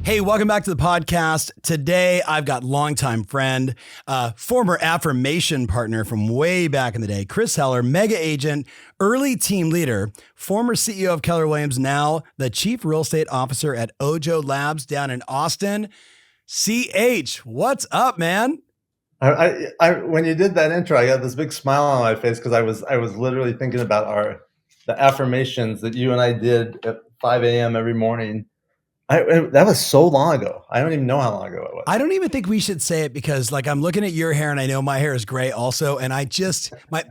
Hey, welcome back to the podcast. Today, I've got longtime friend, former affirmation partner from way back in the day, Chris Heller, mega agent, early team leader, former CEO of Keller Williams, now the chief real estate officer at Ojo Labs down in Austin. CH, what's up, man? When you did that intro, I got this big smile on my face because I was literally thinking about the affirmations that you and I did at 5 a.m. every morning. That was so long ago. I don't even know how long ago it was. I don't even think we should say it because I'm looking at your hair and I know my hair is gray also. And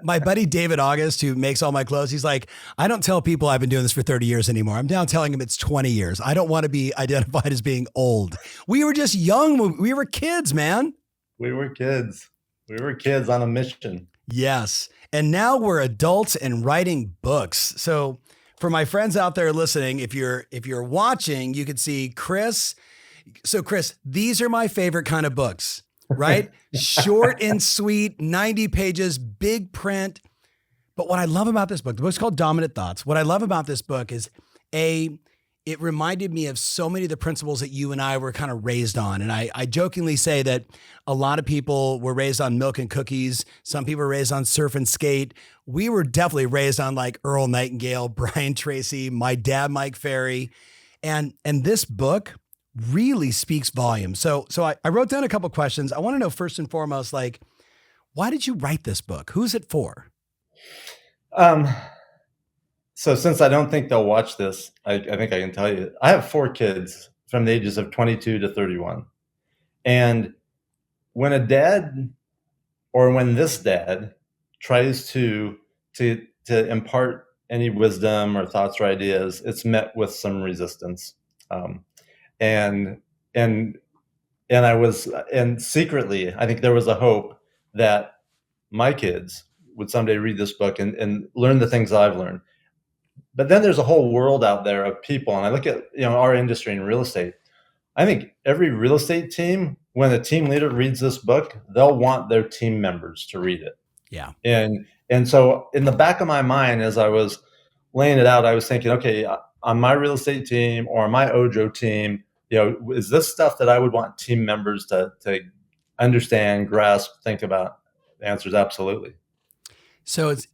my buddy David August, who makes all my clothes, he's like, I don't tell people I've been doing this for 30 years anymore. I'm now telling him it's 20 years. I don't want to be identified as being old. We were just young. We were kids, man. We were kids. We were kids on a mission. Yes. And now we're adults and writing books. So for my friends out there listening, if you're watching, you can see Chris. So Chris, these are my favorite kind of books, right? Short and sweet, 90 pages, big print. But what I love about this book, the book's called Dominant Thoughts. What I love about this book is it reminded me of so many of the principles that you and I were kind of raised on. And I jokingly say that a lot of people were raised on milk and cookies. Some people were raised on surf and skate. We were definitely raised on like Earl Nightingale, Brian Tracy, my dad, Mike Ferry. And this book really speaks volumes. So I wrote down a couple of questions. I want to know first and foremost, like, why did you write this book? Who's it for? So since I don't think they'll watch this, I think I can tell you, I have 4 kids from the ages of 22 to 31. And when a dad, or when this dad tries to impart any wisdom or thoughts or ideas, it's met with some resistance. And secretly, I think there was a hope that my kids would someday read this book and learn the things I've learned. But then there's a whole world out there of people, and I look at our industry in real estate. I think every real estate team, when a team leader reads this book, they'll want their team members to read it. Yeah. And so in the back of my mind, as I was laying it out, I was thinking, okay, on my real estate team or my Ojo team, is this stuff that I would want team members to understand, grasp, think about? The answer is absolutely. So it's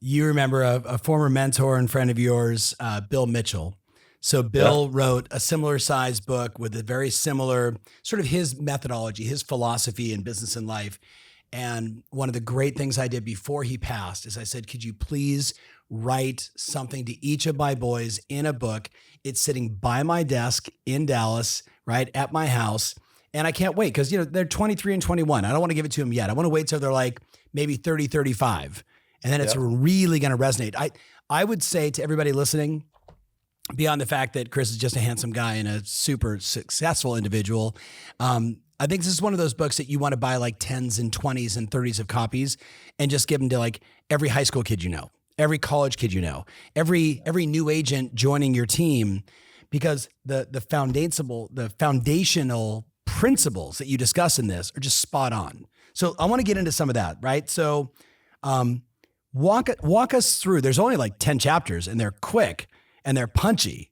you remember a former mentor and friend of yours, Bill Mitchell. So Bill wrote a similar sized book with a very similar sort of his methodology, his philosophy in business and life. And one of the great things I did before he passed is I said, could you please write something to each of my boys in a book? It's sitting by my desk in Dallas, right at my house. And I can't wait because, they're 23 and 21. I don't want to give it to them yet. I want to wait till they're like maybe 30, 35. And then it's really going to resonate. I would say to everybody listening, beyond the fact that Chris is just a handsome guy and a super successful individual, I think this is one of those books that you want to buy like 10s and 20s and 30s of copies and just give them to like every high school kid every college kid every new agent joining your team, because the foundational principles that you discuss in this are just spot on. So I want to get into some of that, right? So walk us through. There's only like 10 chapters and they're quick and they're punchy.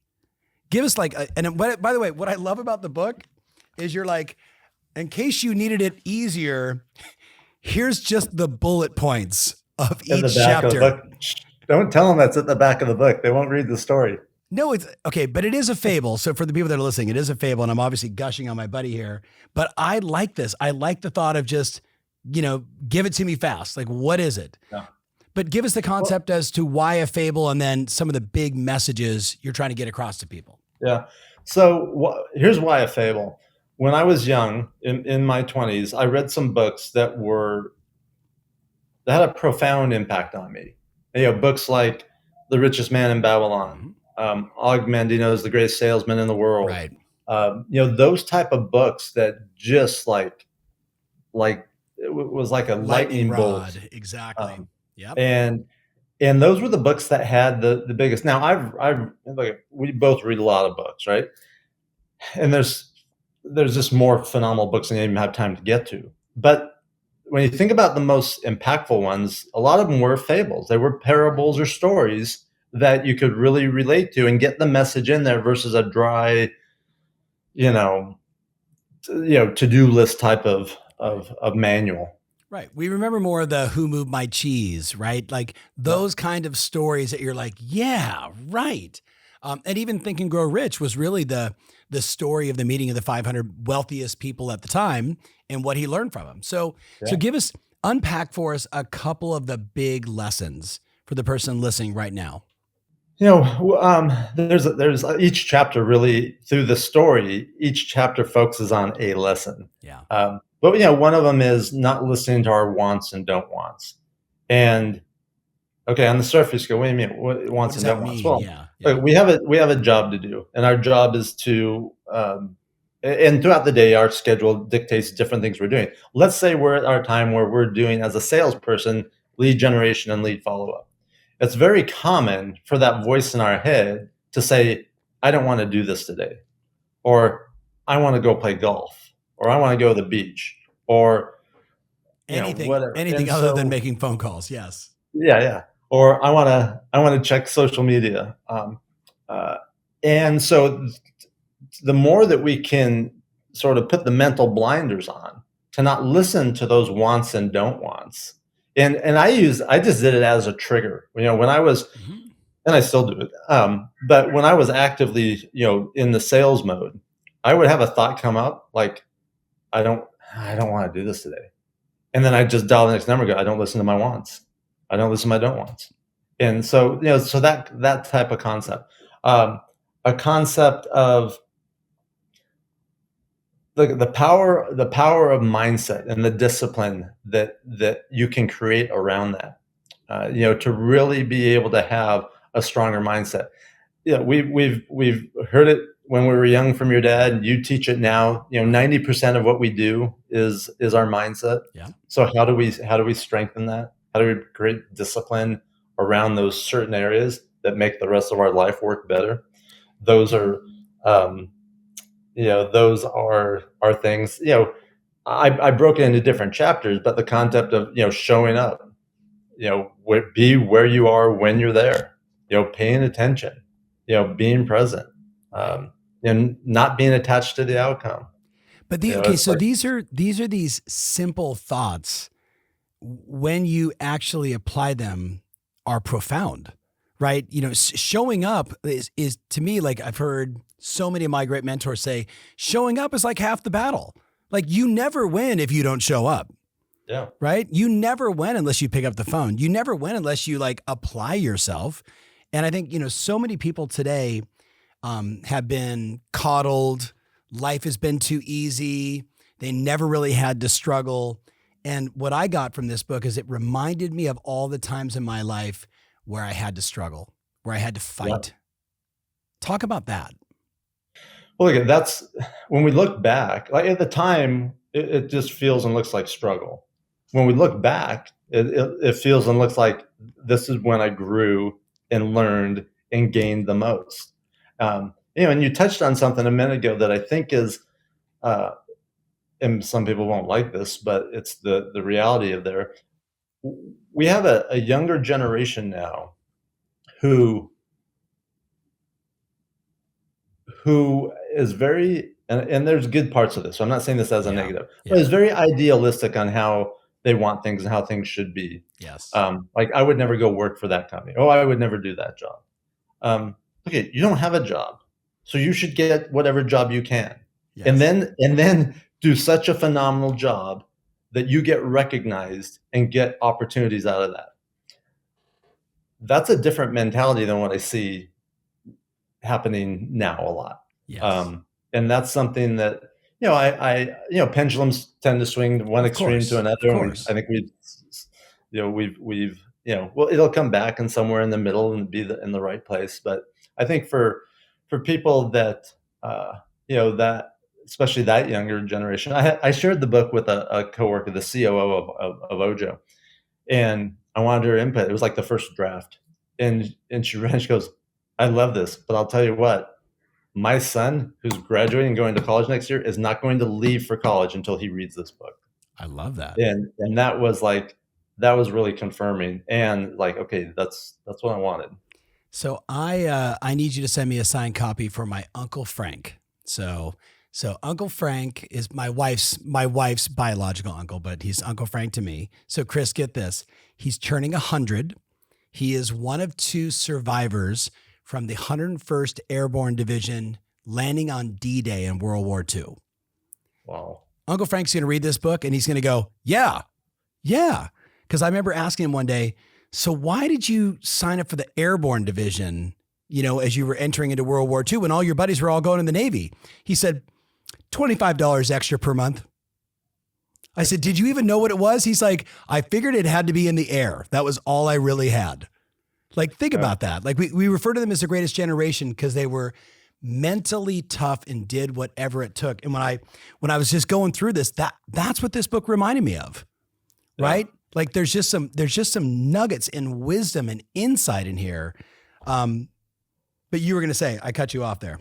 Give us and by the way, what I love about the book is you're like, in case you needed it easier, here's just the bullet points of each chapter. Don't tell them that's at the back of the book. They won't read the story. No, it's okay, but it is a fable. So for the people that are listening, it is a fable, and I'm obviously gushing on my buddy here, but I like this. I like the thought of just, give it to me fast. Like, what is it? Yeah. But give us the concept as to why a fable and then some of the big messages you're trying to get across to people. Yeah. So here's why a fable. When I was young, in my 20s, I read some books that had a profound impact on me. Books like The Richest Man in Babylon, Og Mandino's The Greatest Salesman in the World. Right. Those type of books that just like it was like a lightning bolt. Exactly. Yep. And those were the books that had the biggest. Now we both read a lot of books, right? And there's just more phenomenal books than I even have time to get to. But when you think about the most impactful ones, a lot of them were fables. They were parables or stories that you could really relate to and get the message in there versus a dry you know, to-do list type of Right. manual. Right. We remember more of the who moved my cheese, right? Like Yep. those kind of stories that you're like, yeah, right. And even Think and Grow Rich was really the story of the meeting of the 500 wealthiest people at the time and what he learned from them. So Yeah. give us unpack for us a couple of the big lessons for the person listening right now. There's each chapter really through the story. Each chapter focuses on a lesson. Yeah. But one of them is not listening to our wants and don't wants. And okay, on the surface, you go, wait a minute, what What wants does and that don't wants? mean? Well, Yeah. Yeah. look, we have a job to do, and our job is to and throughout the day, our schedule dictates different things we're doing. Let's say we're at our time where we're doing as a salesperson lead generation and lead follow up. It's very common for that voice in our head to say, I don't want to do this today, or I want to go play golf, or I want to go to the beach, or whatever. Anything And other than so, making phone calls. Yes. yeah. Or I want to check social media. Uh, and so the more that we can sort of put the mental blinders on to not listen to those wants and don't wants. And I just did it as a trigger. When I was, Mhm. and I still do it. But when I was actively, in the sales mode, I would have a thought come up like, I don't, I don't want to do this today. And then I just dial the next number. And go, I don't listen to my wants. I don't listen to my don't wants. And so, so that type of concept, a concept of the power of mindset and the discipline that you can create around that. To really be able to have a stronger mindset. Yeah, we've heard it when we were young from your dad, and you teach it now. 90% of what we do is our mindset. Yeah. So how do we strengthen that? How do we create discipline around those certain areas that make the rest of our life work better? Those are um, those are things. I broke it into different chapters, but the concept of showing up, be where you are when you're there, paying attention, being present, Right. and not being attached to the outcome. But okay, It's so like, these are these simple thoughts when you actually apply them are profound, right? Showing up is to me, like I've heard so many of my great mentors say, showing up is like half the battle. Like you never win if you don't show up, yeah, right? You never win unless you pick up the phone. You never win unless you like apply yourself. And I think, so many people today have been coddled. Life has been too easy. They never really had to struggle. And what I got from this book is it reminded me of all the times in my life where I had to struggle, where I had to yeah. fight. Talk about that. Well, look, that's when we look back. Like at the time, it just feels and looks like struggle. When we look back, it feels and looks like this is when I grew and learned and gained the most. And you touched on something a minute ago that I think is, uh, and some people won't like this, but it's the reality of there. We have a younger generation now who who is very, and there's good parts of this. So I'm not saying this as a Yeah. negative, but Yeah. is very idealistic on how they want things and how things should be. Yes. Like I would never go work for that company. Oh, I would never do that job. Okay, you don't have a job, so you should get whatever job you can, and Yes. then do such a phenomenal job that you get recognized and get opportunities out of that. That's a different mentality than what I see happening now a lot. Yes. And that's something that, pendulums tend to swing to one Of extreme to course. another. Of And I course. think well, it'll come back and somewhere in the middle and be in the right place. But I think for people that, that, especially that younger generation, I shared the book with a coworker, the COO of Ojo, and I wanted her input. It was like the first draft. And she ran, she goes, I love this, but I'll tell you what, my son who's graduating and going to college next year is not going to leave for college until he reads this book. I love that. And that was really confirming and like, okay, that's what I wanted. So I need you to send me a signed copy for my Uncle Frank. So So Uncle Frank is my wife's biological uncle, but he's Uncle Frank to me. So Chris, get this. He's turning 100. He is one of two survivors from the 101st Airborne Division landing on D-Day in World War II. Wow. Uncle Frank's going to read this book and he's going to go, yeah. Because I remember asking him one day, so why did you sign up for the Airborne Division, as you were entering into World War II when all your buddies were all going in the Navy? He said, $25 extra per month. I said, did you even know what it was? He's like, I figured it had to be in the air. That was all I really had. Like, think about that. Like we refer to them as the greatest generation because they were mentally tough and did whatever it took. And when I was just going through this, that's what this book reminded me of, right? Like there's just some nuggets and wisdom and insight in here. But you were going to say, I cut you off there.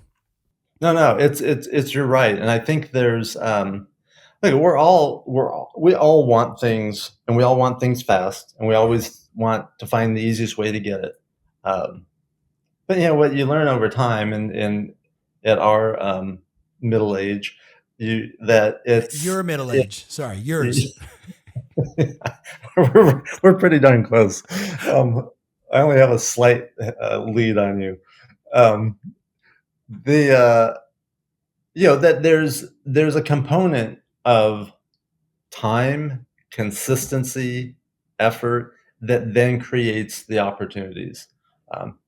No, it's you're right. And I think there's like we all want things, and we all want things fast, and we always want to find the easiest way to get it. But what you learn over time and at our middle age, your middle age. Sorry, yours. we're pretty darn close. I only have a slight lead on you. That there's a component of time, consistency, effort that then creates the opportunities.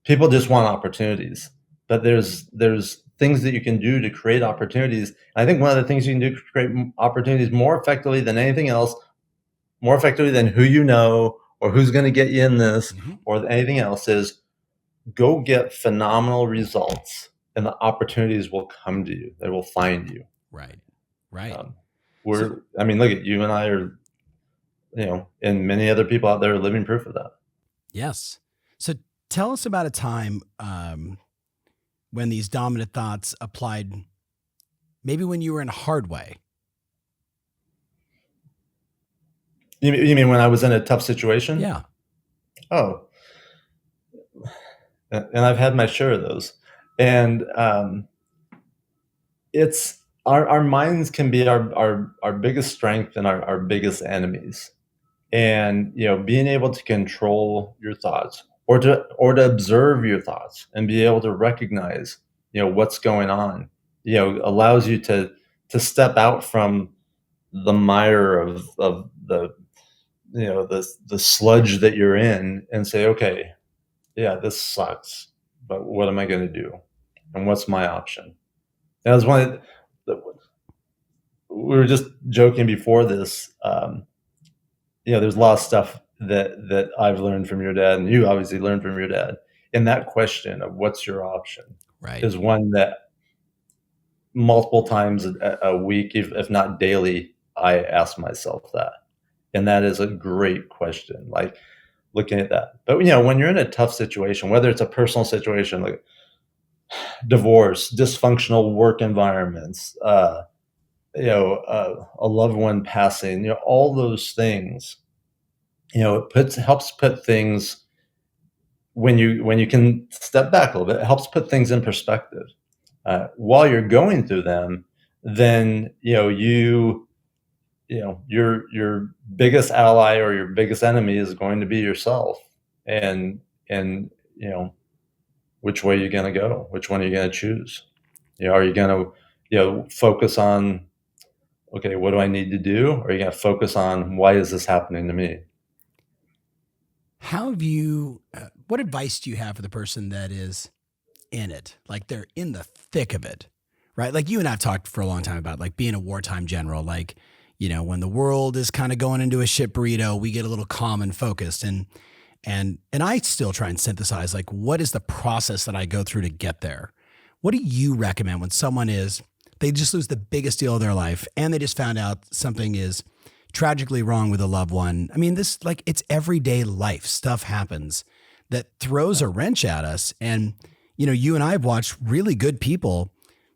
People just want opportunities, but there's things that you can do to create opportunities. I think one of the things you can do to create opportunities more effectively than anything else, more effectively than who you know or who's going to get you in this or anything else, is go get phenomenal results, and the opportunities will come to you. They will find you. Right. Look at you and I are, and many other people out there are living proof of that. Yes. So tell us about a time when these dominant thoughts applied, maybe when you were in a hard way. You mean when I was in a tough situation? Yeah. Oh, and I've had my share of those. And it's our minds can be our biggest strength and our biggest enemies. And being able to control your thoughts or to observe your thoughts and be able to recognize what's going on, allows you to step out from the mire of the the sludge that you're in and say, okay, yeah, this sucks, but what am I going to do? And what's my option? That was one we were just joking before this. There's a lot of stuff that I've learned from your dad, and you obviously learned from your dad. And that question of what's your option is one that multiple times a week, if not daily, I ask myself that. And that is a great question, like looking at that. But when you're in a tough situation, whether it's a personal situation like divorce, dysfunctional work environments, a loved one passing, all those things, it helps put things, when you can step back a little bit, it helps put things in perspective. While you're going through them, then your biggest ally or your biggest enemy is going to be yourself, and which way you're going to go, which one are you going to choose? Are you going to focus on, okay, what do I need to do? Or are you going to focus on, why is this happening to me? How have what advice do you have for the person that is in it? Like they're in the thick of it, right? Like you and I've talked for a long time about like being a wartime general, like, when the world is kind of going into a shit burrito, we get a little calm and focused. And I still try and synthesize, like, what is the process that I go through to get there? What do you recommend when someone they just lose the biggest deal of their life and they just found out something is tragically wrong with a loved one? I mean, this, like, it's everyday life. Stuff happens that throws a wrench at us. And, you and I have watched really good people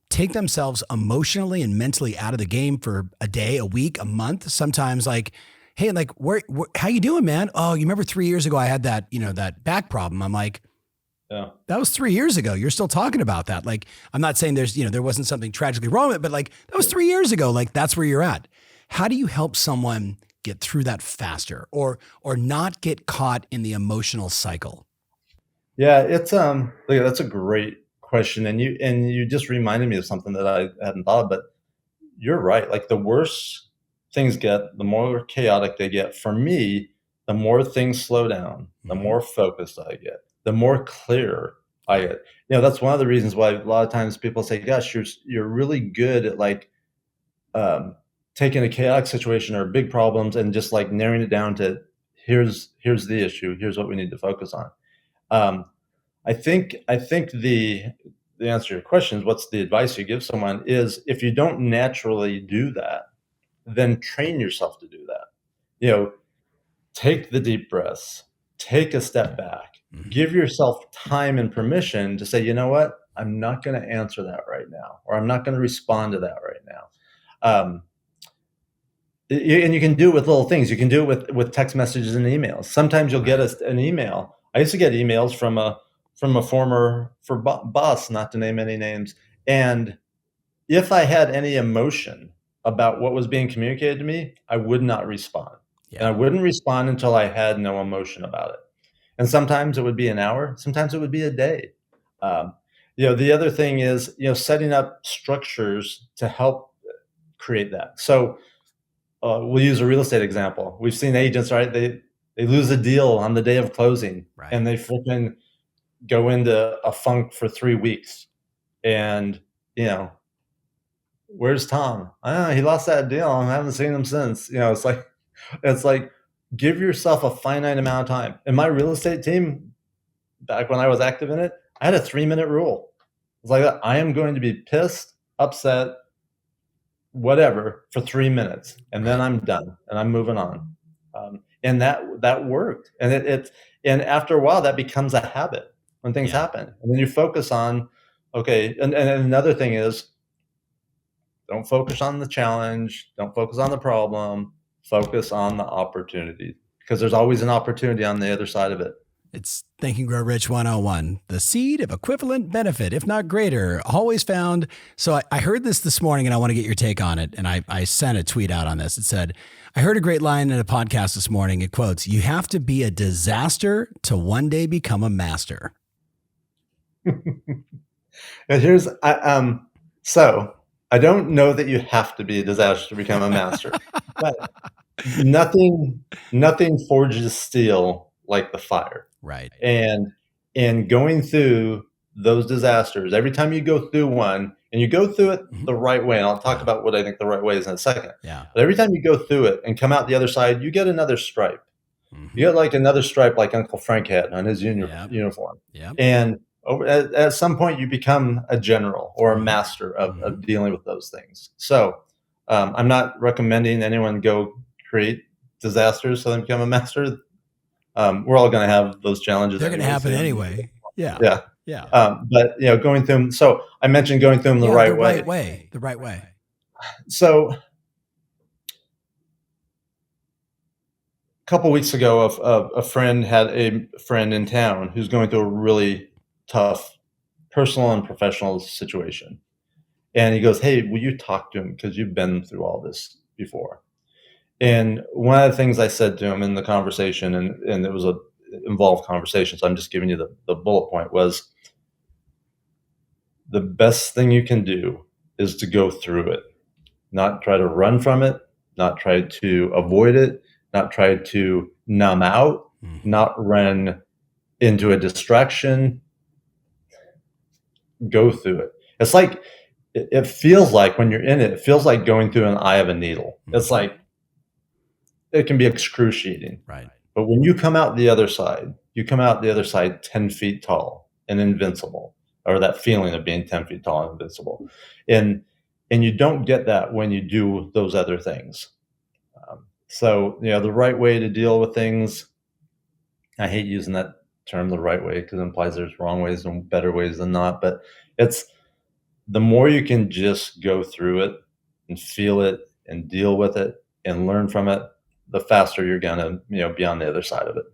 take themselves emotionally and mentally out of the game for a day, a week, a month, sometimes like, hey, like, how you doing, man? Oh, you remember 3 years ago I had that, that back problem. I'm like, Yeah. That was 3 years ago. You're still talking about that. Like, I'm not saying there wasn't something tragically wrong with it, but like that was 3 years ago. Like that's where you're at. How do you help someone get through that faster or not get caught in the emotional cycle? Yeah, it's look, that's a great question, and you just reminded me of something that I hadn't thought of, but you're right. Like the worse things get, the more chaotic they get. For me, the more things slow down, the Mm-hmm. more focused I get, the more clear I Yeah. get. That's one of the reasons why a lot of times people say, "Gosh, you're really good at like um, taking a chaotic situation or big problems and just like narrowing it down to here's the issue, here's what we need to focus on." Um, I think the answer to your question is what's the advice you give someone is if you don't naturally do that, then train yourself to do that. You know, take the deep breaths, take a step back, Mm-hmm. give yourself time and permission to say, you know what, I'm not going to answer that right now, or I'm not going to respond to that right now. Um, and you can do it with little things. You can do it with text messages and emails. Sometimes you'll get Right. an email. I used to get emails from a former boss, not to name any names, and if I had any emotion about what was being communicated to me, I would not respond, and I Yeah. wouldn't respond until I had no emotion about it. And sometimes it would be an hour, sometimes it would be a day. Um, the other thing is, setting up structures to help create that. So we'll use a real estate example. We've seen agents, right? They lose a deal on the day of closing, Right. and they freaking go into a funk for 3 weeks. And you know, where's Tom? He lost that deal. I haven't seen him since. It's like give yourself a finite amount of time. In my real estate team, back when I was active in it, I had a 3-minute rule. It's like I am going to be pissed, upset, whatever for 3 minutes, and then Right. I'm done and I'm moving on. And that worked. And and after a while, that becomes a habit when things Yeah. happen. And then you focus on, okay. And another thing is, don't focus on the challenge. Don't focus on the problem. Focus on the opportunity because there's always an opportunity on the other side of it. It's Think and Grow Rich 101. The seed of equivalent benefit, if not greater, always found. So I heard this morning and I want to get your take on it. And I sent a tweet out on this. It said, I heard a great line in a podcast this morning. It quotes, "You have to be a disaster to one day become a master." And so I don't know that you have to be a disaster to become a master, but nothing forges steel like the fire. Right. And going through those disasters, every time you go through one, and you go through it Mhm. the right way, and I'll talk Yeah. about what I think the right way is in a second. Yeah. But every time you go through it and come out the other side, you get another stripe. You Mm-hmm. get like another stripe like Uncle Frank had on his Yep. uniform. Yep. And at some point, you become a general or a Mm-hmm. master Mm-hmm. of dealing with those things. So I'm not recommending anyone go create disasters so they become a master. We're all going to have those challenges They're going to anyway. happen So anyway. Yeah. yeah. Yeah. But going through them. So I mentioned going through them the Yeah. The right way. right way. The right way. So a couple weeks ago, a friend had a friend in town who's going through a really tough personal and professional situation. And he goes, "Hey, will you talk to him? Because you've been through all this before." And one of the things I said to him in the conversation, and it was a involved conversation, so I'm just giving you the bullet point, was the best thing you can do is to go through it, not try to run from it, not try to avoid it, not try to numb out, Mm-hmm. not run into a distraction. Go through it. It's like it feels like when you're in it, it feels like going through an eye of a needle. It's Mm-hmm. like it can be excruciating. Right. But when you come out the other side, you come out the other side 10 feet tall and invincible, or that feeling of being 10 feet tall and invincible. And you don't get that when you do those other things. So, the right way to deal with things, I hate using that term, the right way, because it implies there's wrong ways and better ways than not. But it's the more you can just go through it and feel it and deal with it and learn from it, the faster you're going to, be on the other side of it.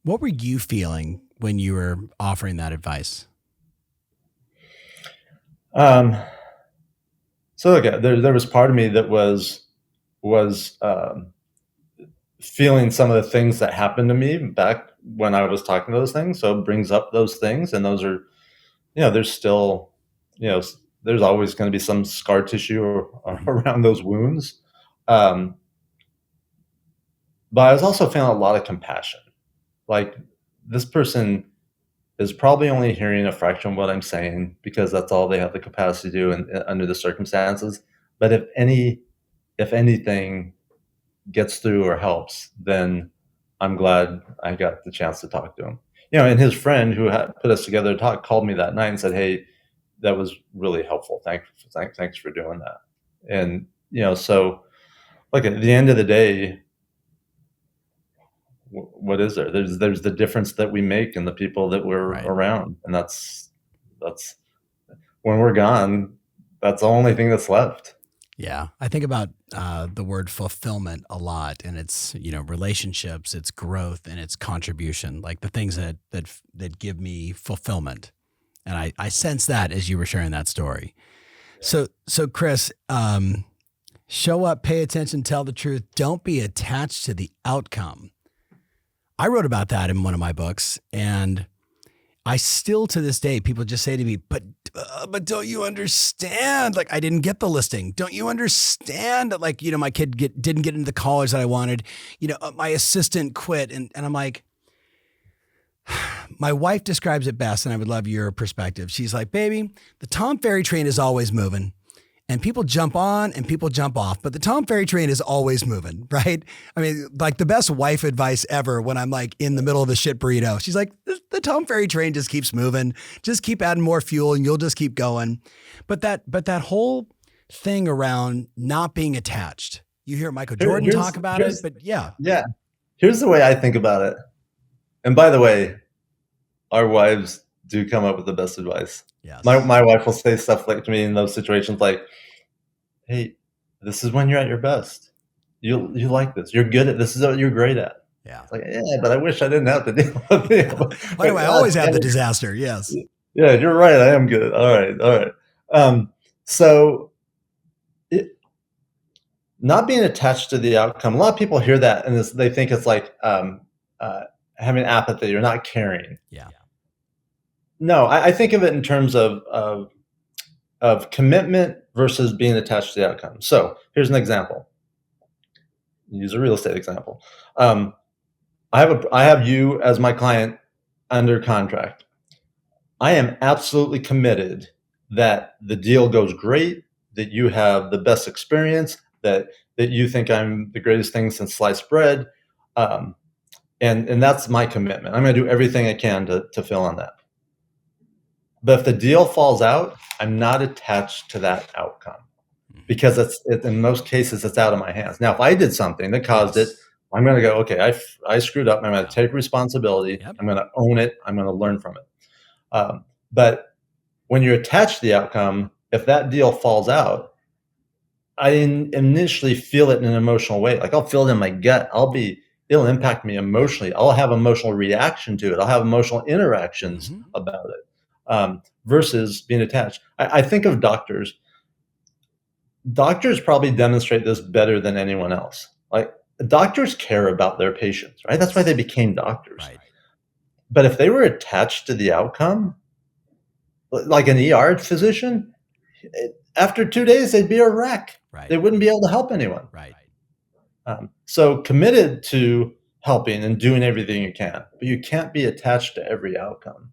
What were you feeling when you were offering that advice? So okay, there was part of me that was feeling some of the things that happened to me back when I was talking to those things. So it brings up those things, and those are, there's still, there's always going to be some scar tissue around those wounds. But I was also feeling a lot of compassion. Like, this person is probably only hearing a fraction of what I'm saying because that's all they have the capacity to do under the circumstances. But if anything gets through or helps, then I'm glad I got the chance to talk to him. And his friend who had put us together to talk called me that night and said, "Hey, that was really helpful. Thanks for doing that." And so, like, at the end of the day, what is there? There's the difference that we make in the people that we're Right. around, and that's when we're gone, that's the only thing that's left. Yeah, I think about the word fulfillment a lot, and it's relationships, it's growth, and it's contribution, like the things that give me fulfillment. And I sense that as you were sharing that story. So Chris, show up, pay attention, tell the truth, don't be attached to the outcome. I wrote about that in one of my books, and I still, to this day, people just say to me, but don't you understand? Like, I didn't get the listing. Don't you understand that, like, my kid didn't get into the college that I wanted? My assistant quit. And I'm like, my wife describes it best, and I would love your perspective. She's like, baby, the Tom Ferry train is always moving. And people jump on and people jump off, but the Tom Ferry train is always moving, right? I mean, like, the best wife advice ever when I'm like in the middle of the shit burrito. She's like, the Tom Ferry train just keeps moving. Just keep adding more fuel and you'll just keep going. But that whole thing around not being attached. You hear Michael Jordan talk about it, but yeah. Yeah. Here's the way I think about it. And by the way, our wives do come up with the best advice. Yes. My wife will say stuff like to me in those situations, like, "Hey, this is when you're at your best. You like this. You're good at this. Is what you're great at." Yeah. It's like, yeah, but I wish I didn't have to deal with it. Why do I always have the disaster? Yes. Yeah, you're right. I am good. All right. So not being attached to the outcome. A lot of people hear that and they think it's like having apathy or not caring. Yeah. No, I think of it in terms of commitment versus being attached to the outcome. So here's an example. Use a real estate example. I have you as my client under contract. I am absolutely committed that the deal goes great, that you have the best experience, that you think I'm the greatest thing since sliced bread, and that's my commitment. I'm going to do everything I can to fill on that. But if the deal falls out, I'm not attached to that outcome because in most cases, it's out of my hands. Now, if I did something that caused it, I'm going to go, okay, I screwed up. I'm going to take responsibility. Yep. I'm going to own it. I'm going to learn from it. But when you're attached to the outcome, if that deal falls out, I initially feel it in an emotional way. Like, I'll feel it in my gut. It'll impact me emotionally. I'll have emotional reaction to it. I'll have emotional interactions about it. Versus being attached. I think of doctors. Doctors probably demonstrate this better than anyone else. Like, doctors care about their patients, right? That's why they became doctors. Right. But if they were attached to the outcome, like an ER physician, after 2 days, they'd be a wreck. Right. They wouldn't be able to help anyone. Right. So committed to helping and doing everything you can, but you can't be attached to every outcome.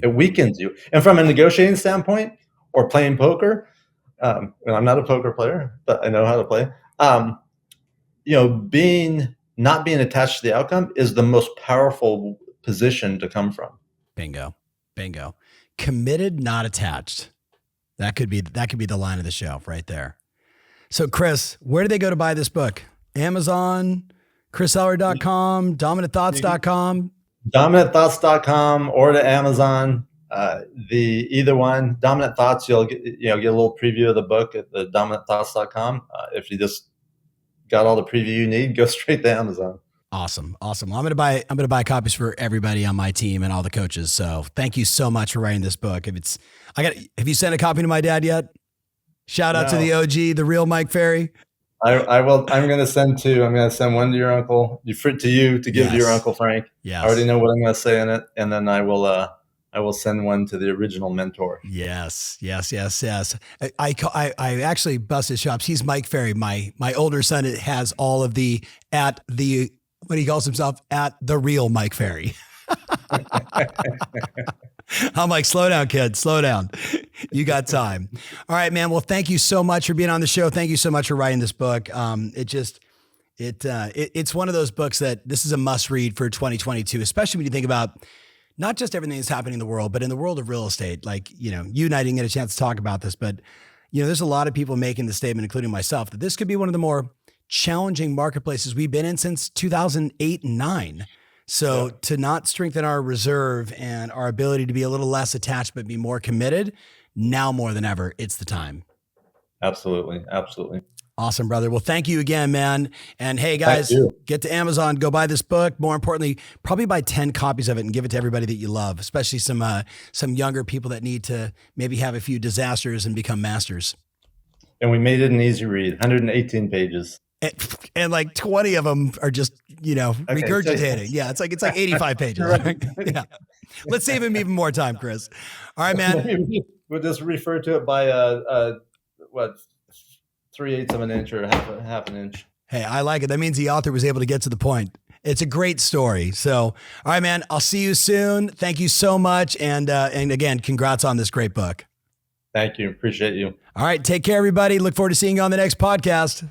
It weakens you. And from a negotiating standpoint or playing poker, and I'm not a poker player, but I know how to play. Not being attached to the outcome is the most powerful position to come from. Bingo. Committed, not attached. That could be the line of the show right there. So, Chris, where do they go to buy this book? Amazon, chrisellery.com, dominantthoughts.com. dominantthoughts.com or to Amazon. Either one. Dominant Thoughts, you'll get a little preview of the book at the dominantthoughts.com. If you just got all the preview you need, go straight to Amazon. Awesome. Awesome. Well, I'm going to buy copies for everybody on my team and all the coaches. So thank you so much for writing this book. Have you sent a copy to my dad yet? Shout out to the OG, the real Mike Ferry. I will. I'm going to send two. I'm going to send one to your uncle, to you to give to your Uncle Frank. Yes. I already know what I'm going to say in it. And then I will send one to the original mentor. Yes. I actually busted his chops. He's Mike Ferry. My older son has all of what he calls himself, at the real Mike Ferry. I'm like, slow down, kid, slow down. You got time. All right, man. Well, thank you so much for being on the show. Thank you so much for writing this book. It's one of those books that this is a must read for 2022, especially when you think about not just everything that's happening in the world, but in the world of real estate. Like, you and I didn't get a chance to talk about this, but there's a lot of people making the statement, including myself, that this could be one of the more challenging marketplaces we've been in since 2008 and 9. So to not strengthen our reserve and our ability to be a little less attached, but be more committed, now more than ever, it's the time. Absolutely. Absolutely. Awesome, brother. Well, thank you again, man. And hey, guys, get to Amazon, go buy this book. More importantly, probably buy 10 copies of it and give it to everybody that you love, especially some younger people that need to maybe have a few disasters and become masters. And we made it an easy read, 118 pages. And like 20 of them are just, regurgitating. Yeah, it's like 85 pages. Yeah. Let's save him even more time, Chris. All right, man. We'll just refer to it by 3/8 of an inch or half an inch. Hey, I like it. That means the author was able to get to the point. It's a great story. So, all right, man, I'll see you soon. Thank you so much. And again, congrats on this great book. Thank you. Appreciate you. All right. Take care, everybody. Look forward to seeing you on the next podcast.